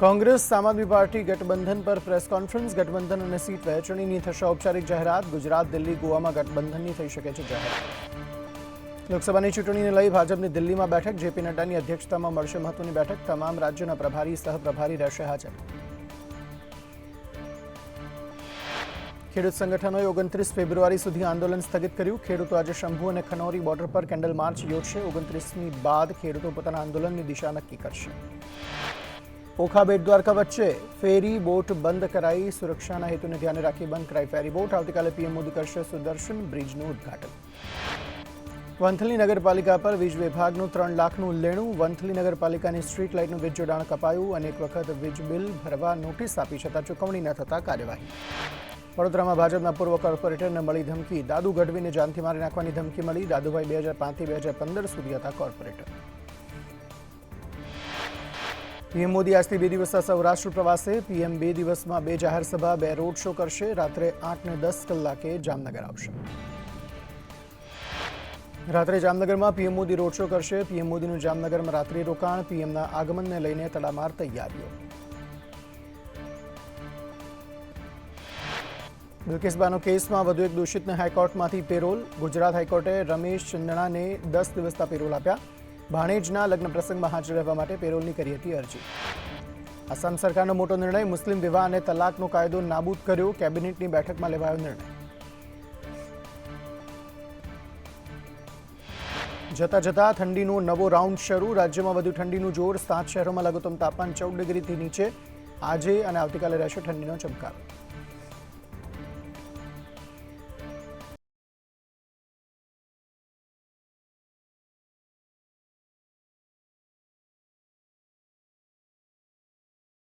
કોંગ્રેસ આમ આદમી પાર્ટી ગઠબંધન પર પ્રેસ કોન્ફરન્સ, ગઠબંધન અને સીટ વહેંચણીની થશે ઔપચારિક જાહેરાત. ગુજરાત, દિલ્હી, ગોવામાં ગઠબંધનની થઈ શકે છે જાહેરાત. લોકસભાની ચૂંટણીને લઈ ભાજપની દિલ્હીમાં બેઠક, જેપી નડ્ડાની અધ્યક્ષતામાં મળશે મહત્વની બેઠક. તમામ રાજ્યોના પ્રભારી, સહપ્રભારી રહેશે હાજર. ખેડૂત સંગઠનોએ 29 ફેબ્રુઆરી સુધી આંદોલન સ્થગિત કર્યું. ખેડૂતો આજે શંભુ અને ખનોરી બોર્ડર પર કેન્ડલ માર્ચ યોજશે. 29મી બાદ ખેડૂતો પોતાના આંદોલનની દિશા નક્કી કરશે. ઓખા બેટ દ્વારકા વચ્ચે ફેરી બોટ બંધ કરાઈ. સુરક્ષાના હેતુને ધ્યાને રાખી બંધ કરાઈ ફેરી બોટ. આવતીકાલે પીએમ મોદી કરશે સુદર્શન બ્રિજનું ઉદ્ઘાટન. વંથલી નગરપાલિકા પર વીજ વિભાગનું 3 લાખનું લેણું. વંથલી નગરપાલિકાની સ્ટ્રીટ લાઇટનું વીજ જોડાણ કપાયું. અનેક વખત વીજ બિલ ભરવા નોટિસ આપી છતાં ચૂકવણી ન થતા કાર્યવાહી. વડોદરામાં ભાજપના પૂર્વ કોર્પોરેટરને મળી ધમકી. દાદુ ગઢવીને જાનથી મારી નાખવાની ધમકી મળી. દાદુભાઈ 2005થી 2015 સુધી હતા કોર્પોરેટર. પીએમ મોદી આજથી 2 દિવસના સૌરાષ્ટ્ર પ્રવાસે. પીએમ 2 દિવસમાં 2 જાહેર સભા, 2 રોડ શો કરશે. રાત્રે 8 ને 10 કલાકે જામનગર આવશે. રાત્રે જામનગરમાં પીએમ મોદી રોડ શો કરશે. પીએમ મોદીનું જામનગરમાં રાત્રિ રોકાણ. પીએમના આગમનને લઈને તડામાર તૈયારીઓ. બિલ્કિસ બાનો કેસમાં વધુ એક દોષિતને હાઈકોર્ટમાંથી પેરોલ. ગુજરાત હાઈકોર્ટે રમેશ ચંદણાને 10 દિવસના પેરોલ આપ્યા. ભાણેજના લગ્ન પ્રસંગમાં હાજર રહેવા માટે પેરોલની કરી હતી અરજી. આસામ સરકારનો મોટો નિર્ણય. મુસ્લિમ વિવાહ અને તલાકનો કાયદો નાબૂદ કર્યો. કેબિનેટની બેઠકમાં લેવાયો નિર્ણય. જતા જતા ઠંડીનો નવો રાઉન્ડ શરૂ. રાજ્યમાં વધુ ઠંડીનું જોર. 7 શહેરોમાં લઘુત્તમ તાપમાન 14 ડિગ્રીથી નીચે. આજે અને આવતીકાલે રહેશે ઠંડીનો ચમકારો.